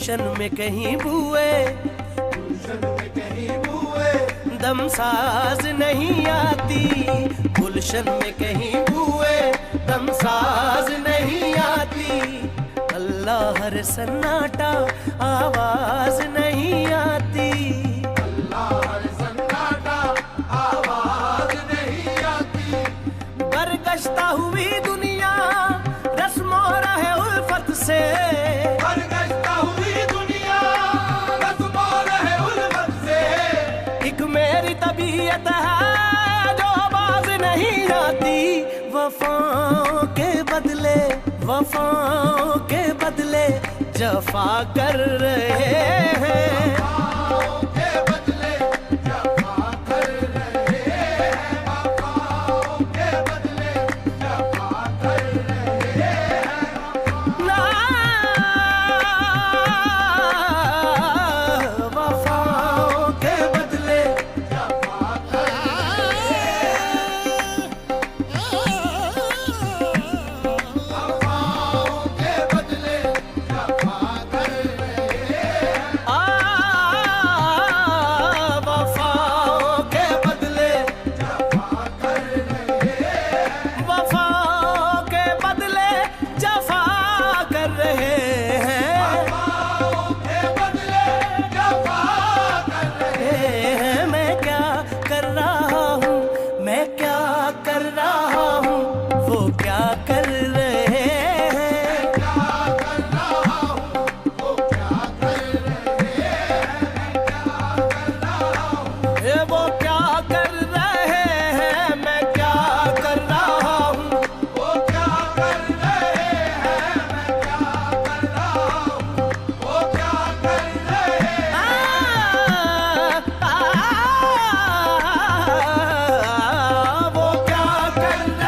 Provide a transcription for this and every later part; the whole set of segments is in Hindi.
गुलशन में कहीं बुए, गुलशन में कहीं बुए, दमसाज नहीं आती। गुलशन में कहीं बुए, दमसाज नहीं आती। अल्लाह हर सन्नाटा, आवाज नहीं आती। अल्लाह हर सन्नाटा, आवाज नहीं आती। बरगश्ता हुई दुनिया रस्मों रहे उल्फत से, बरगश्ता हुई दुनिया रस्मों रहे उल्फत से। एक मेरी तबीयत है जो आवाज नहीं आती। वफाओं के बदले, वफाओं के बदले जफा कर रहे हैं। वफाओं के बदले जफा कर रहे हैं। वफाओं के बदले जफा कर रहे हैं। वफाओं के बदले जफा कर रहे हैं। वफाओं के बदले जफा कर रहे हैं। वफाओं के बदले, जफा कर रहे हैं। वफाओं के बदले जफा कर रहे हैं। वफाओं के बदले जफा कर रहे हैं। मैं क्या कर रहा हूँ, मैं क्या कर रहा हूँ, वो क्या कर रहे हैं। क्या कर रहा हूँ, वो क्या कर रहे हैं। क्या कर रहा हूँ, वो क्या कर रहे हैं। मैं क्या कर रहा हूँ, वो क्या कर रहे हैं। मैं क्या कर रहा हूँ, वो क्या कर रहे हैं। वो क्या कर रहे हैं। वो क्या कर रहे हैं।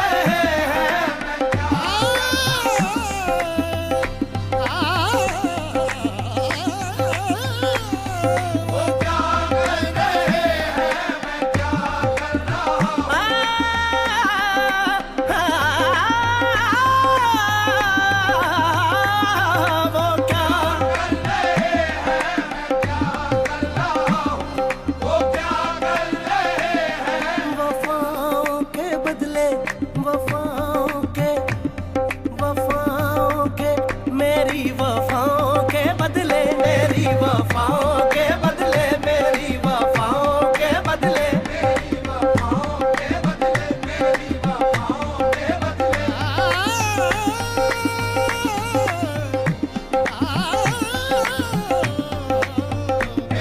मैं क्या कर रहा हूँ, वो क्या कर रहे हैं। मैं क्या कर रहा हूँ, वो क्या कर रहे हैं। वफाओं के बदले, वफाओं के, वफाओं के, मेरी वफाओं के बदले, मेरी वफाओं के बदले, मेरी वफाओं के बदले। मेरी वफाओं के बदले, मेरी वफाओं के बदले।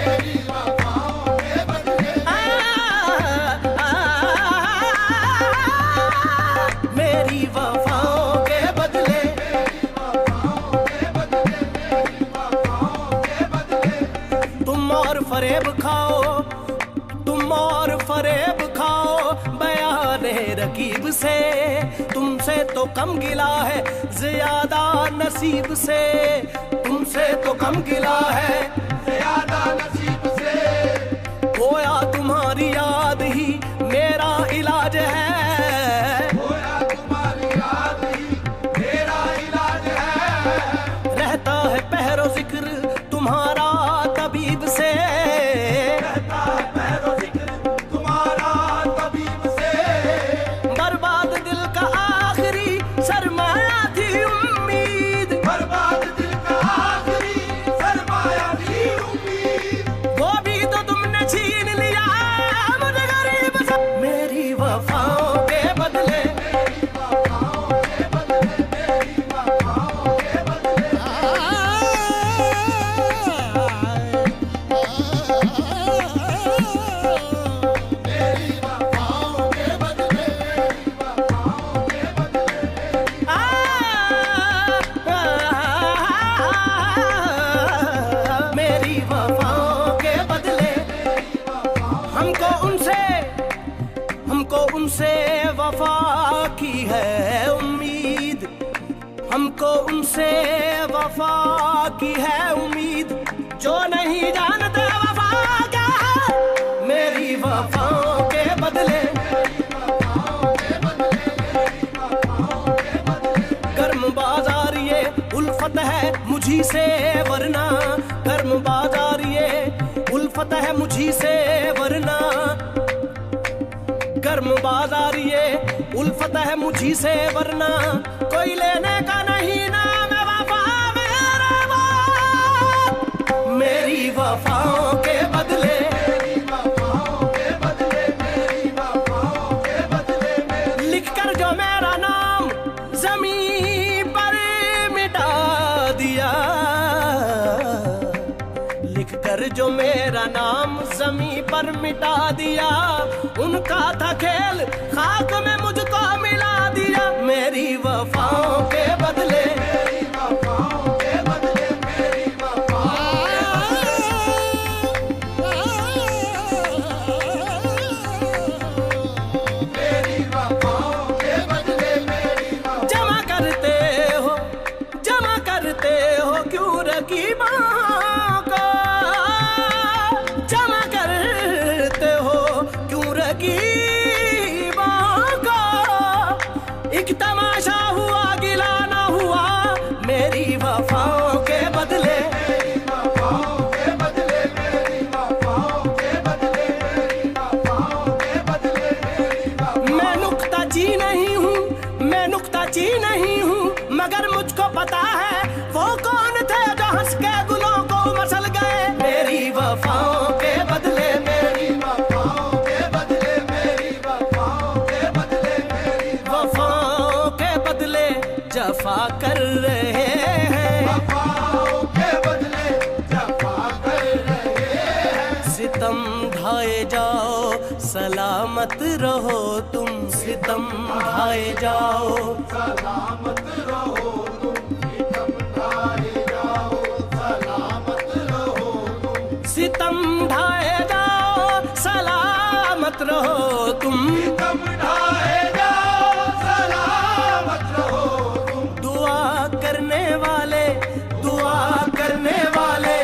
मेरी वफाओं के बदले। मेरी वफाओं के बदले। मेरी वफाओं के बदले। मेरी वफाओं के बदले। तुम और फरेब खाओ, तुम और फरेब खाओ बयाने रकीब से। तुमसे तो कम गिला है ज्यादा नसीब से, तुमसे तो कम गिला है ज्यादा नसीब से। खोया तुम्हारी याद ही मेरा इलाज है। खोया तुम्हारी याद ही मेरा इलाज है। रहता है पहरो जिक्र तुम्हारा तबीब से। रहता है पहरो जिक्र तुम्हारा तबीब से। बर्बाद दिल का आखिरी सरमाया थी उम्मीद, बर्बाद दिल का आखिरी सरमाया थी उम्मीद। वो भी तो तुमने छीन लिया मुझे गरीब से। मेरी वफाओं के बदले, मेरी वफाओं के बदले। मेरी वफाओं के बदले। मेरी वफाओं के बदले। मेरी वफाओं के बदले। मेरी वफाओं के बदले। हमको उनसे, हमको उनसे वफा की है उम्मीद। हमको उनसे वफा की है उम्मीद, जो नहीं जानते वफा क्या है। मेरी वफाओं के बदले, गर्म बाजार ये उल्फत है मुझी से, वरना मुझी से, वरना गर्म बाजार ये उल्फत है मुझी से, वरना कोई लेने का नहीं नाम वफा मेरे बाप। मेरी वफाओं के बदले, मेरी वफाओं के बदले, मेरी वफाओं के बदले में लिखकर जो मेरा नाम जमीन पर मिटा दिया, लिखकर जो मेरा नाम जमीन पर मिटा दिया, उनका था खेल खाक में मुझको मिला दिया। मेरी वफाओं के बदले, मेरी वफाओं के बदले, मेरी वफाओं मेरी वफाओं के बदले, मेरी वफाओं जमा करते हो क्यों रकीबों को, जमा करते हो क्यों रकीबों को। एक तमाशा हुआ गिला ना हुआ मेरी वफाओं के बदले, मेरी वफाओं के बदले, मेरी वफाओं के बदले, मेरी वफाओं के बदले, मेरी वफाओं मैं नुक्ताची नहीं हूँ, मैं नुक्ताची नहीं हूँ, मगर मुझको पता है वो कौन थे जो हंस के गुलों को मसल गए। मेरी वफाओं के बदले, मेरी वफाओं के बदले, मेरी वफाओं के बदले, मेरी वफाओं के बदले जफा कर रहे हैं, वफाओं के बदले जफा कर रहे हैं। सितम ढाए जाओ सलामत रहो तुम, सितम ढाए जाओ, सलामत रहो तुम, सितम ढाए जाओ, सलामत रहो तुम, सितम ढाए जाओ सलामत रहो तुम। सितम ढाए जाओ, सलामत रहो तुम। दुआ करने वाले, दुआ करने वाले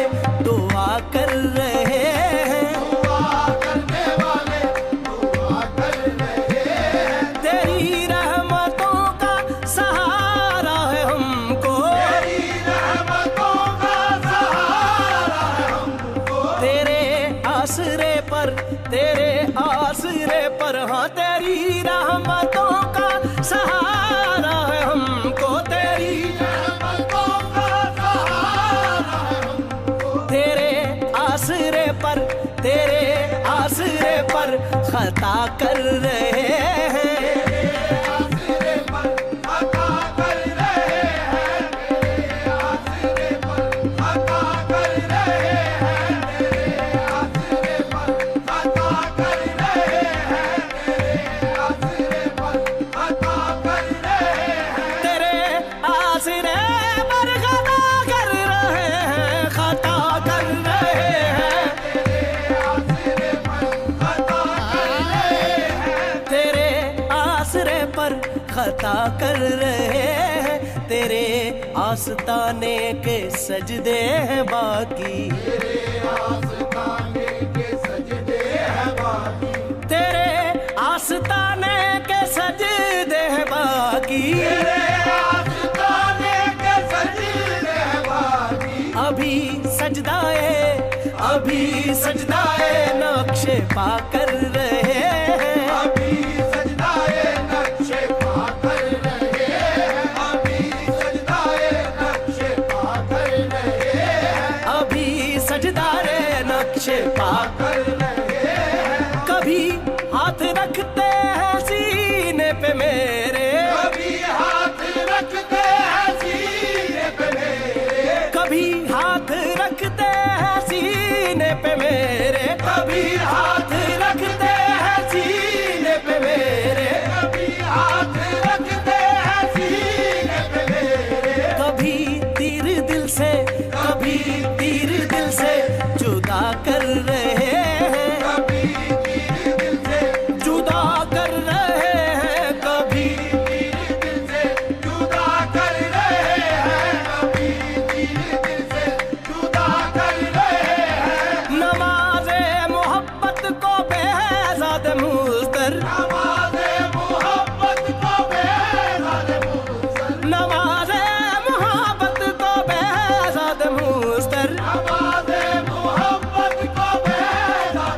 दुआ कर रहे हैं, दुआ करने वाले दुआ कर रहे हैं। तेरी रहमतों का सहारा है हमको, तेरी रहमतों का सहारा है हमको, तेरे आसरे पर, तेरे आसरे पर, हाँ तेरी रहमतों का सहारा है हमको, तेरी रहमतों का सहारा है हमको। तेरे आसरे पर, तेरे आसरे पर खता कर रहे हैं। आसरे पर खता कर रहे हैं, मेरे आसरे पर खता कर रहे हैं, मेरे आसरे पर खता कर रहे हैं, मेरे आसरे पर खता कर रहे हैं। तेरे आसरे पर खता कर रहे हैं, खता कर रहे हैं, तेरे आसरे पर खता कर रहे हैं। तेरे आसरे पर खता कर रहे हैं। तेरे आस्ताने के सजदे हैं बाकी, तेरे आस्ताने के सजदे हैं बाकी, तेरे आस्ताने के सजदे हैं बाकी। तेरे आस्ताने के सजदे हैं बाकी। अभी सजदाए नक्शे पा कर रहे हैं, अभी सजदाए नक्शे पा कर रहे हैं, अभी सजदाए नक्शे पा कर रहे हैं, अभी सजदाए नक्शे पा कर रहे हैं। कभी हाथ रखते हैं सीने पे मेरे, कभी हाथ रखते हैं सीने पे मेरे, कभी हाथ रखते हैं सीने पे मेरे, कभी हाथ रखते हैं सीने पे मेरे, कभी हाथ रखते हैं सीने पे मेरे, कभी तीर दिल से, कभी तीर दिल से जुदा कर रहे हैं, कभी तीर दिल से जुदा कर रहे हैं, कभी तीर दिल से जुदा कर रहे हैं, कभी तीर दिल से जुदा कर रहे हैं। नमाज़े मोहब्बत को बेज़ाद मुस्तर, नमाज़े मोहब्बत को बेज़ाद मुस्तर, नमाज़े मोहब्बत को बेज़ाद मुस्तर, नमाज़े मोहब्बत को बेज़ाद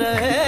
रहे